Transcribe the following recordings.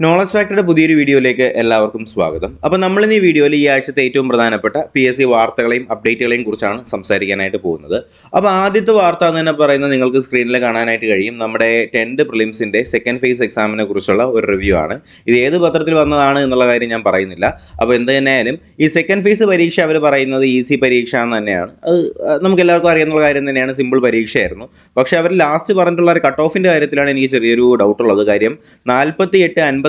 Knowledge ഫാക്ടറിയുടെ പുതിയൊരു വീഡിയോയിലേക്ക് എല്ലാവർക്കും സ്വാഗതം. അപ്പോൾ നമ്മളിന്ന് ഈ വീഡിയോയിൽ ഈ ആഴ്ചത്തെ ഏറ്റവും പ്രധാനപ്പെട്ട PSC വാർത്തകളെയും അപ്ഡേറ്റുകളെയും കുറിച്ചാണ് സംസാരിക്കാനായിട്ട് പോകുന്നത്. അപ്പോൾ ആദ്യത്തെ വാർത്ത എന്ന് തന്നെ പറയുന്നത് നിങ്ങൾക്ക് സ്ക്രീനിൽ കാണാനായിട്ട് കഴിയും. നമ്മുടെ 10th പ്രിലിംസിൻ്റെ സെക്കൻഡ് ഫേസ് എക്സാമിനെ കുറിച്ചുള്ള ഒരു റിവ്യൂ ആണ്. ഇത് ഏത് പത്രത്തിൽ വന്നതാണ് എന്നുള്ള കാര്യം ഞാൻ പറയുന്നില്ല. അപ്പോൾ എന്ത് തന്നെയായാലും ഈ സെക്കൻഡ് ഫേസ് പരീക്ഷ അവർ പറയുന്നത് ഈസി പരീക്ഷ എന്ന് തന്നെയാണ്. അത് നമുക്ക് എല്ലാവർക്കും അറിയാവുന്ന കാര്യം തന്നെയാണ്. സിമ്പിൾ പരീക്ഷയായിരുന്നു. പക്ഷേ അവർ ലാസ്റ്റ് പറഞ്ഞിട്ടുള്ള ഒരു കട്ട് ഓഫിൻ്റെ കാര്യത്തിലാണ് എനിക്ക് ചെറിയൊരു ഡൗട്ടുള്ളത്. കാര്യം 48,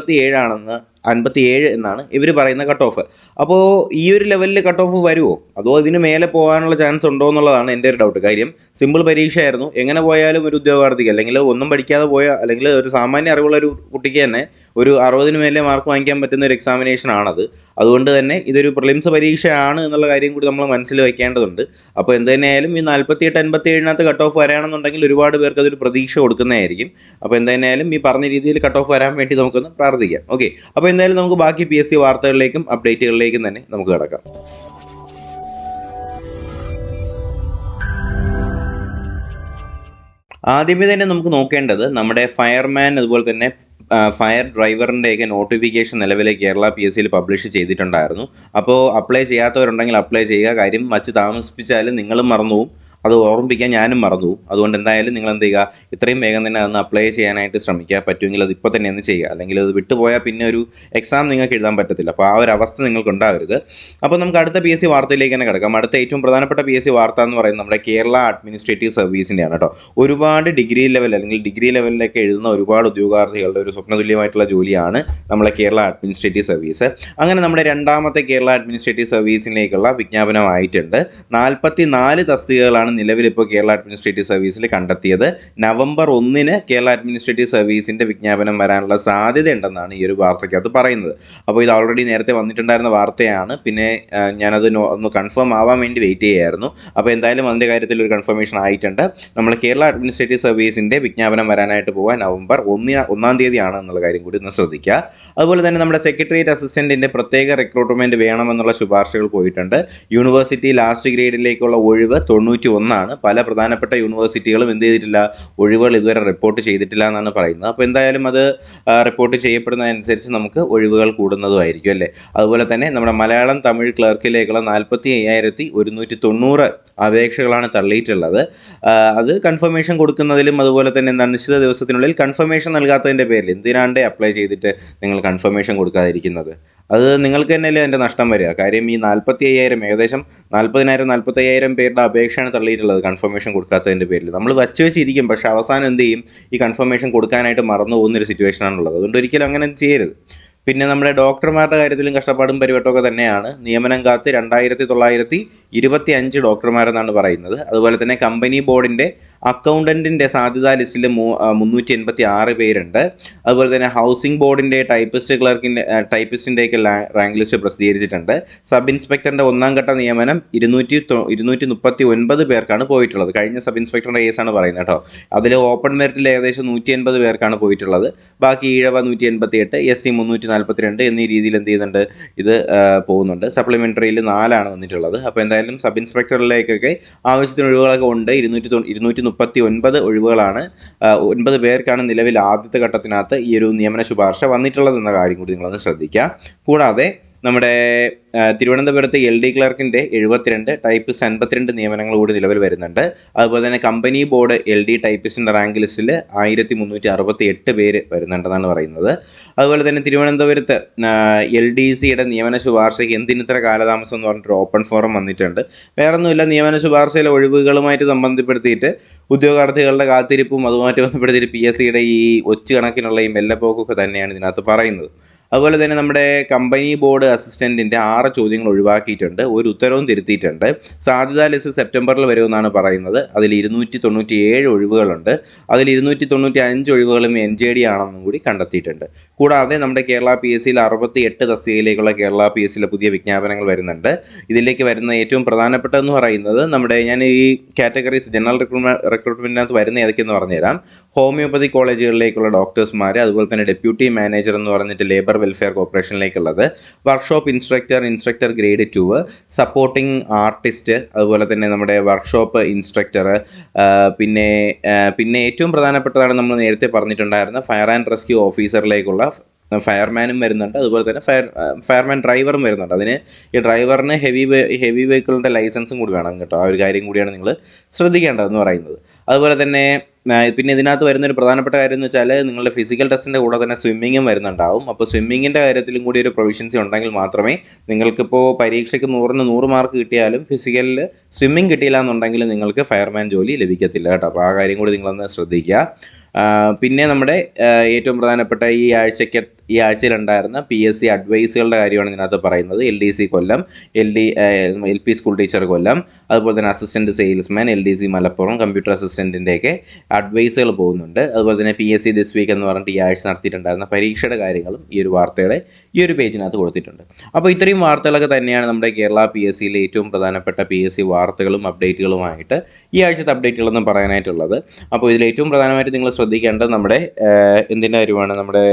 57 എന്നാണ് ഇവർ പറയുന്ന കട്ട് ഓഫ്. അപ്പോൾ ഈ ഒരു ലെവലിൽ കട്ട് ഓഫ് വരുമോ, അതോ ഇതിന് മേലെ പോകാനുള്ള ചാൻസ് ഉണ്ടോ എന്നുള്ളതാണ് എൻ്റെ ഒരു ഡൗട്ട്. കാര്യം സിമ്പിൾ പരീക്ഷയായിരുന്നു. എങ്ങനെ പോയാലും ഒരു ഉദ്യോഗാർത്ഥിക്ക് അല്ലെങ്കിൽ ഒന്നും പഠിക്കാതെ പോയ അല്ലെങ്കിൽ ഒരു സാമാന്യ അറിവുള്ള ഒരു കുട്ടിക്ക് തന്നെ ഒരു 60 മേലെ മാർക്ക് വാങ്ങിക്കാൻ പറ്റുന്ന ഒരു എക്സാമിനേഷൻ ആണത്. അതുകൊണ്ട് തന്നെ ഇതൊരു പ്രിലിംസ് പരീക്ഷയാണ് എന്നുള്ള കാര്യം കൂടി നമ്മൾ മനസ്സിൽ വയ്ക്കേണ്ടതുണ്ട്. അപ്പോൾ എന്ത് തന്നെയായാലും ഈ 48, 57 കട്ട് ഓഫ് വരാണെന്നുണ്ടെങ്കിൽ ഒരുപാട് പേർക്ക് അതൊരു പ്രതീക്ഷ കൊടുക്കുന്നതായിരിക്കും. അപ്പോൾ എന്ത് തന്നെയായാലും ഈ പറഞ്ഞ രീതിയിൽ കട്ട് ഓഫ് വരാൻ വേണ്ടി നമുക്കൊന്ന് പ്രാർത്ഥിക്കാം. ഓക്കെ, അപ്പോൾ എന്തായാലും നമുക്ക് ബാക്കി PSC വാർത്തകളിലേക്കും അപ്ഡേറ്റുകളിലേക്കും തന്നെ നമുക്ക് കിടക്കാം. ആദ്യമേ തന്നെ നമുക്ക് നോക്കേണ്ടത് നമ്മുടെ ഫയർമാൻ അതുപോലെ തന്നെ ഫയർ ഡ്രൈവറിൻ്റെയൊക്കെ നോട്ടിഫിക്കേഷൻ നിലവിലെ കേരള PSCയിൽ പബ്ലിഷ് ചെയ്തിട്ടുണ്ടായിരുന്നു. അപ്പോൾ അപ്ലൈ ചെയ്യാത്തവരുണ്ടെങ്കിൽ അപ്ലൈ ചെയ്യുക. കാര്യം വച്ച് താമസിപ്പിച്ചാലും നിങ്ങളും മറന്നുപോകും, അത് ഓർമ്മിപ്പിക്കാൻ ഞാനും മറന്നു. അതുകൊണ്ട് എന്തായാലും നിങ്ങൾ എന്ത് ചെയ്യുക, ഇത്രയും വേഗം തന്നെ അതൊന്ന് അപ്ലൈ ചെയ്യാനായിട്ട് ശ്രമിക്കുക. പറ്റുമെങ്കിൽ അത് ഇപ്പോൾ തന്നെ ഒന്ന് ചെയ്യുക. അല്ലെങ്കിൽ അത് വിട്ടുപോയാൽ പിന്നെ ഒരു എക്സാം നിങ്ങൾക്ക് എഴുതാൻ പറ്റത്തില്ല. അപ്പോൾ ആ ഒരു അവസ്ഥ നിങ്ങൾക്ക് ഉണ്ടാവരുത്. അപ്പോൾ നമുക്ക് അടുത്ത PSC വാർത്തയിലേക്ക് തന്നെ കിടക്കാം. അടുത്ത ഏറ്റവും പ്രധാനപ്പെട്ട PSC വാർത്ത എന്ന് പറയുന്നത് നമ്മുടെ കേരള അഡ്മിനിസ്ട്രേറ്റീവ് സർവീസിൻ്റെയാണ് കേട്ടോ. ഒരുപാട് ഡിഗ്രി ലെവൽ അല്ലെങ്കിൽ ഡിഗ്രി ലെവലിലൊക്കെ എഴുതുന്ന ഒരുപാട് ഉദ്യോഗാർത്ഥികളുടെ ഒരു സ്വപ്നതുല്യമായിട്ടുള്ള ജോലിയാണ് നമ്മളെ കേരള അഡ്മിനിസ്ട്രേറ്റീവ് സർവീസ്. അങ്ങനെ നമ്മുടെ രണ്ടാമത്തെ കേരള അഡ്മിനിസ്ട്രേറ്റീവ് സർവീസിലേക്കുള്ള വിജ്ഞാപനമായിട്ടുണ്ട്. 44 തസ്തികകളാണ് നിലവിൽ ഇപ്പോൾ കേരള അഡ്മിനിസ്ട്രേറ്റീവ് സർവീസിൽ കണ്ടെത്തിയത്. നവംബർ 1 കേരള അഡ്മിനിസ്ട്രേറ്റീവ് സർവീസിൻ്റെ വിജ്ഞാപനം വരാനുള്ള സാധ്യതയുണ്ടെന്നാണ് ഈ ഒരു വാർത്തയ്ക്കകത്ത് പറയുന്നത്. അപ്പോൾ ഇത് ഓൾറെഡി നേരത്തെ വന്നിട്ടുണ്ടായിരുന്ന വാർത്തയാണ്. പിന്നെ ഞാനത് ഒന്ന് കൺഫേം ആവാൻ വേണ്ടി വെയിറ്റ് ചെയ്യുമായിരുന്നു. അപ്പോൾ എന്തായാലും അതിൻ്റെ കാര്യത്തിൽ ഒരു കൺഫർമേഷൻ ആയിട്ടുണ്ട്. നമ്മൾ കേരള അഡ്മിനിസ്ട്രേറ്റീവ് സർവീസിൻ്റെ വിജ്ഞാപനം വരാനായിട്ട് പോകാൻ നവംബർ 1 തീയതിയാണ് എന്നുള്ള കാര്യം കൂടി ഒന്ന് ശ്രദ്ധിക്കുക. അതുപോലെ തന്നെ നമ്മുടെ സെക്രട്ടേറിയറ്റ് അസിസ്റ്റൻറ്റിൻ്റെ പ്രത്യേക റിക്രൂട്ട്മെൻറ്റ് വേണമെന്നുള്ള ശുപാർശകൾ പോയിട്ടുണ്ട്. യൂണിവേഴ്സിറ്റി ലാസ്റ്റ് ഗ്രേഡിലേക്കുള്ള ഒഴിവ് 91 പല പ്രധാനപ്പെട്ട യൂണിവേഴ്സിറ്റികളും എന്ത് ചെയ്തിട്ടില്ല, ഒഴിവുകൾ ഇതുവരെ റിപ്പോർട്ട് ചെയ്തിട്ടില്ല എന്നാണ് പറയുന്നത്. അപ്പോൾ എന്തായാലും അത് റിപ്പോർട്ട് ചെയ്യപ്പെടുന്നതനുസരിച്ച് നമുക്ക് ഒഴിവുകൾ കൂടുന്നതുമായിരിക്കും അല്ലേ. അതുപോലെ തന്നെ നമ്മുടെ മലയാളം തമിഴ് ക്ലർക്കിലേക്കുള്ള 45,190 അപേക്ഷകളാണ് തള്ളിയിട്ടുള്ളത്. അത് കൺഫർമേഷൻ കൊടുക്കുന്നതിലും അതുപോലെ തന്നെ എന്താ നിശ്ചിത ദിവസത്തിനുള്ളിൽ കൺഫർമേഷൻ നൽകാത്തതിൻ്റെ പേരിൽ എന്തിനാണ്ട് അപ്ലൈ ചെയ്തിട്ട് നിങ്ങൾ കൺഫർമേഷൻ കൊടുക്കാതിരിക്കുന്നത്, അത് നിങ്ങൾക്ക് തന്നെയല്ലേ അതിൻ്റെ നഷ്ടം വരിക. കാര്യം ഈ 45,000 ഏകദേശം 40,000-45,000 പേരുടെ അപേക്ഷയാണ് തള്ളിയിട്ടുള്ളത് കൺഫർമേഷൻ കൊടുക്കാത്തതിൻ്റെ പേരിൽ. നമ്മൾ വെച്ചിരിക്കും, പക്ഷേ അവസാനം എന്ത് ചെയ്യും, ഈ കൺഫർമേഷൻ കൊടുക്കാനായിട്ട് മറന്നു പോകുന്നൊരു സിറ്റുവേഷനാണുള്ളത്. അതുകൊണ്ട് ഒരിക്കലും അങ്ങനെ ചെയ്യരുത്. പിന്നെ നമ്മുടെ ഡോക്ടർമാരുടെ കാര്യത്തിലും കഷ്ടപ്പാടും പരിവട്ടമൊക്കെ തന്നെയാണ്. നിയമനം കാത്ത് 2,925 ഡോക്ടർമാരെന്നാണ് പറയുന്നത്. അതുപോലെ തന്നെ കമ്പനി ബോർഡിൻ്റെ അക്കൗണ്ടൻറ്റിൻ്റെ സാധ്യതാ ലിസ്റ്റിൽ 386 പേരുണ്ട്. അതുപോലെ തന്നെ ഹൗസിംഗ് ബോർഡിൻ്റെ ടൈപ്പിസ്റ്റിൻ്റെയൊക്കെ റാങ്ക് ലിസ്റ്റ് പ്രസിദ്ധീകരിച്ചിട്ടുണ്ട്. സബ് ഇൻസ്പെക്ടറിൻ്റെ 1ാം ഘട്ട നിയമനം 239 പേർക്കാണ് പോയിട്ടുള്ളത്. കഴിഞ്ഞ സബ് ഇൻസ്പെക്ടറുടെ കേസാണ് പറയുന്നത് കേട്ടോ. അതിൽ ഓപ്പൺ മെറിറ്റിൽ ഏകദേശം 180 പേർക്കാണ് പോയിട്ടുള്ളത്. ബാക്കി ഈഴവ 188, SC 342 എന്നീ രീതിയിൽ എന്ത് ചെയ്യുന്നുണ്ട്, ഇത് പോകുന്നുണ്ട്. സപ്ലിമെൻ്ററിയിൽ 4 വന്നിട്ടുള്ളത്. അപ്പോൾ എന്തായാലും സബ് ഇൻസ്പെക്ടറിലേക്കൊക്കെ ആവശ്യത്തിന് ഒഴിവുകളൊക്കെ ഉണ്ട്. 239 ഒഴിവുകളാണ്. 9 പേർക്കാണ് നിലവിൽ ആദ്യത്തെ ഘട്ടത്തിനകത്ത് ഈ ഒരു നിയമന ശുപാർശ വന്നിട്ടുള്ളത് എന്ന കാര്യം കൂടി നിങ്ങളൊന്ന് ശ്രദ്ധിക്കുക. കൂടാതെ നമ്മുടെ തിരുവനന്തപുരത്ത് LD ക്ലർക്കിൻ്റെ 72, ടൈപ്പിസ്റ്റ് 52 നിയമനങ്ങൾ കൂടി നിലവിൽ വരുന്നുണ്ട്. അതുപോലെ തന്നെ കമ്പനി ബോർഡ് LD ടൈപ്പിസ്റ്റിൻ്റെ റാങ്ക് ലിസ്റ്റിൽ 1,368 പേര് വരുന്നുണ്ടെന്നാണ് പറയുന്നത്. അതുപോലെ തന്നെ തിരുവനന്തപുരത്ത് LDCയുടെ നിയമന ശുപാർശയ്ക്ക് എന്തിനിത്ര കാലതാമസം എന്ന് പറഞ്ഞിട്ട് ഓപ്പൺ ഫോറം വന്നിട്ടുണ്ട്. വേറൊന്നുമില്ല, നിയമന ശുപാർശയിലെ ഒഴിവുകളുമായിട്ട് സംബന്ധപ്പെടുത്തിയിട്ട് ഉദ്യോഗാർത്ഥികളുടെ കാത്തിരിപ്പും അതുമായിട്ട് ബന്ധപ്പെടുത്തിയിട്ട് PSCയുടെ ഈ ഒച്ചുകണക്കിനുള്ള ഈ മെല്ലപ്പോക്കൊക്കെ തന്നെയാണ് ഇതിനകത്ത് പറയുന്നത്. അതുപോലെ തന്നെ നമ്മുടെ കമ്പനി ബോർഡ് അസിസ്റ്റൻറ്റിൻ്റെ 6 ചോദ്യങ്ങൾ ഒഴിവാക്കിയിട്ടുണ്ട്. ഒരു ഉത്തരവും തിരുത്തിയിട്ടുണ്ട്. സാധ്യതാ ലിസ്റ്റ് സെപ്റ്റംബറിൽ വരുമെന്നാണ് പറയുന്നത്. അതിൽ 297 ഒഴിവുകളുണ്ട്. അതിൽ 295 ഒഴിവുകളും NJD ആണെന്നും കൂടി കണ്ടെത്തിയിട്ടുണ്ട്. കൂടാതെ നമ്മുടെ കേരള PSCയിൽ 68 തസ്തികയിലേക്കുള്ള കേരള PSCയിലെ പുതിയ വിജ്ഞാപനങ്ങൾ വരുന്നുണ്ട്. ഇതിലേക്ക് വരുന്ന ഏറ്റവും പ്രധാനപ്പെട്ടതെന്ന് പറയുന്നത് നമ്മുടെ ഞാൻ ഈ കാറ്റഗറീസ് ജനറൽ റിക്രൂട്ട്മെൻറ്റിനകത്ത് വരുന്ന ഏതൊക്കെയെന്ന് പറഞ്ഞുതരാം. ഹോമിയോപ്പതി കോളേജുകളിലേക്കുള്ള ഡോക്ടേഴ്സ്മാർ, അതുപോലെ തന്നെ ഡെപ്യൂട്ടി മാനേജർ എന്ന് പറഞ്ഞിട്ട് ലേബർ വെൽഫെയർ കോർപ്പറേഷനിലേക്കുള്ളത്, workshop instructor grade 2, supporting artist, അതുപോലെ തന്നെ നമ്മുടെ വർക്ക്ഷോപ്പ് ഇൻസ്ട്രക്ടർ, പിന്നെ ഏറ്റവും പ്രധാനപ്പെട്ടതാണ് നമ്മൾ നേരത്തെ പറഞ്ഞിട്ടുണ്ടായിരുന്ന ഫയർ ആൻഡ് റെസ്ക്യൂ ഓഫീസറിലേക്കുള്ള ഫയർമാനും വരുന്നുണ്ട്, അതുപോലെ തന്നെ ഫയർമാൻ ഡ്രൈവറും വരുന്നുണ്ട്. അതിന് ഈ ഡ്രൈവറിന് ഹെവി വെഹിക്കിളിൻ്റെ ലൈസൻസും കൂടി വേണം കേട്ടോ. ആ ഒരു കാര്യം കൂടിയാണ് നിങ്ങൾ ശ്രദ്ധിക്കേണ്ടതെന്ന് പറയുന്നത്. അതുപോലെ തന്നെ പിന്നെ ഇതിനകത്ത് വരുന്നൊരു പ്രധാനപ്പെട്ട കാര്യം എന്ന് വെച്ചാൽ നിങ്ങളുടെ ഫിസിക്കൽ ടെസ്റ്റിൻ്റെ കൂടെ തന്നെ സ്വിമ്മിങ്ങും വരുന്നുണ്ടാവും. അപ്പോൾ സ്വിമ്മിങ്ങിൻ്റെ കാര്യത്തിലും കൂടി ഒരു പ്രൊവിഷൻസി ഉണ്ടെങ്കിൽ മാത്രമേ നിങ്ങൾക്കിപ്പോൾ പരീക്ഷയ്ക്ക് 100ന് 100 മാർക്ക് കിട്ടിയാലും ഫിസിക്കലിൽ സ്വിമ്മിങ് കിട്ടിയില്ല എന്നുണ്ടെങ്കിൽ നിങ്ങൾക്ക് ഫയർമാൻ ജോലി ലഭിക്കത്തില്ല കേട്ടോ. അപ്പോൾ ആ കാര്യം കൂടി നിങ്ങളൊന്ന് ശ്രദ്ധിക്കുക. പിന്നെ നമ്മുടെ ഏറ്റവും പ്രധാനപ്പെട്ട ഈ ആഴ്ചയിലുണ്ടായിരുന്ന PSC അഡ്വൈസുകളുടെ കാര്യമാണ് ഇതിനകത്ത് പറയുന്നത്. LDC Kollam, LP school teacher Kollam, അതുപോലെ തന്നെ assistant salesman LDC Malappuram, computer അസിസ്റ്റൻറ്റിൻ്റെയൊക്കെ അഡ്വൈസുകൾ പോകുന്നുണ്ട്. അതുപോലെ തന്നെ PSC ദിസ് വീക്ക് എന്ന് പറഞ്ഞിട്ട് ഈ ആഴ്ച നടത്തിയിട്ടുണ്ടായിരുന്ന പരീക്ഷയുടെ കാര്യങ്ങളും ഈ ഒരു വാർത്തയുടെ ഈ ഒരു പേജിനകത്ത് കൊടുത്തിട്ടുണ്ട്. അപ്പോൾ ഇത്രയും വാർത്തകളൊക്കെ തന്നെയാണ് നമ്മുടെ കേരള PSCയിലെ ഏറ്റവും പ്രധാനപ്പെട്ട PSC വാർത്തകളും അപ്ഡേറ്റുകളുമായിട്ട് ഈ ആഴ്ചത്തെ അപ്ഡേറ്റുകളൊന്നും പറയാനായിട്ടുള്ളത്. അപ്പോൾ ഇതിൽ ഏറ്റവും പ്രധാനമായിട്ട് നിങ്ങൾ ശ്രദ്ധിക്കേണ്ടത് നമ്മുടെ എന്തിൻ്റെ കാര്യമാണ്, നമ്മുടെ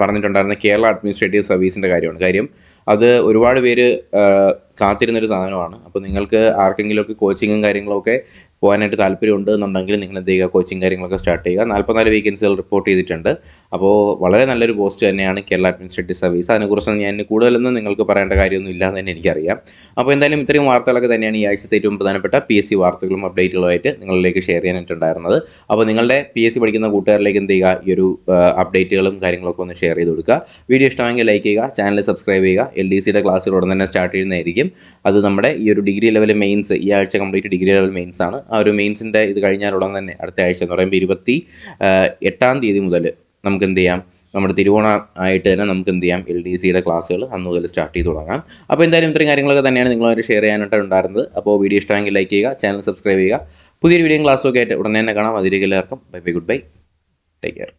പറഞ്ഞിട്ടുണ്ടായിരുന്ന കേരള അഡ്മിനിസ്ട്രേറ്റീവ് സർവീസിൻ്റെ കാര്യം. അത് ഒരുപാട് പേര് കാത്തിരുന്നൊരു സാധനമാണ്. അപ്പോൾ നിങ്ങൾക്ക് ആർക്കെങ്കിലുമൊക്കെ കോച്ചിങ്ങും കാര്യങ്ങളൊക്കെ പോകാനായിട്ട് താല്പര്യമുണ്ട് എന്നുണ്ടെങ്കിൽ നിങ്ങൾ എന്ത് ചെയ്യുക, കോച്ചിങ് കാര്യങ്ങളൊക്കെ സ്റ്റാർട്ട് ചെയ്യുക. 44 വേക്കൻസികൾ റിപ്പോർട്ട് ചെയ്തിട്ടുണ്ട്. അപ്പോൾ വളരെ നല്ലൊരു പോസ്റ്റ് തന്നെയാണ് കേരള അഡ്മിനിസ്ട്രേറ്റീവ് സർവീസ്. അതിനെക്കുറിച്ച് ഞാൻ കൂടുതലൊന്നും നിങ്ങൾക്ക് പറയേണ്ട കാര്യമൊന്നും ഇല്ല എന്ന് തന്നെ എനിക്കറിയാം. അപ്പോൾ എന്തായാലും ഇത്രയും വാർത്തകളൊക്കെ തന്നെയാണ് ഈ ആഴ്ചത്തെ ഏറ്റവും പ്രധാനപ്പെട്ട PSC വാർത്തകളും അപ്ഡേറ്റുകളുമായിട്ട് നിങ്ങളിലേക്ക് ഷെയർ ചെയ്യാനായിട്ടുണ്ടായിരുന്നത്. അപ്പോൾ നിങ്ങളുടെ PSC പഠിക്കുന്ന കൂട്ടുകാരിലേക്ക് എന്ത് ചെയ്യുക, ഈ ഒരു അപ്ഡേറ്റുകളും കാര്യങ്ങളൊക്കെ ഒന്ന് ഷെയർ ചെയ്ത് കൊടുക്കുക. വീഡിയോ ഇഷ്ടമെങ്കിൽ ലൈക്ക് ചെയ്യുക, ചാനൽ സബ്സ്ക്രൈബ് ചെയ്യുക. LDCയുടെ ക്ലാസ്സുകൾ ഉടൻ തന്നെ സ്റ്റാർട്ട് ചെയ്യുന്നതായിരിക്കും. അത് നമ്മുടെ ഈ ഒരു ഡിഗ്രി ലെവൽ മെയിൻസ്, ഈ ആഴ്ച കംപ്ലീറ്റ് ഡിഗ്രി ലെവൽ മെയിൻസ് ആണ്. ആ ഒരു മെയിൻസിൻ്റെ ഇത് കഴിഞ്ഞാലുടൻ തന്നെ അടുത്ത ആഴ്ച എന്ന് പറയുമ്പോൾ 28-ാം തീയതി മുതൽ നമുക്ക് എന്ത് ചെയ്യാം, നമ്മുടെ തിരുവോണം ആയിട്ട് തന്നെ നമുക്ക് എന്ത് ചെയ്യാം, LDCയുടെ ക്ലാസ്സുകൾ അന്ന് മുതൽ സ്റ്റാർട്ട് ചെയ്ത് തുടങ്ങാം. അപ്പോൾ എന്തായാലും ഇത്രയും കാര്യങ്ങളൊക്കെ തന്നെയാണ് നിങ്ങളുമായിട്ട് ഷെയർ ചെയ്യാനായിട്ട് ഉണ്ടായിരുന്നത്. അപ്പോൾ വീഡിയോ ഇഷ്ടമെങ്കിൽ ലൈക്ക് ചെയ്യുക, ചാനൽ സബ്സ്ക്രൈബ് ചെയ്യുക. പുതിയൊരു വീഡിയോയും ക്ലാസ്സൊക്കെ ആയിട്ട് ഉടനെ തന്നെ കാണാം. അതിലേക്ക് എല്ലാവർക്കും bye, goodbye, take care.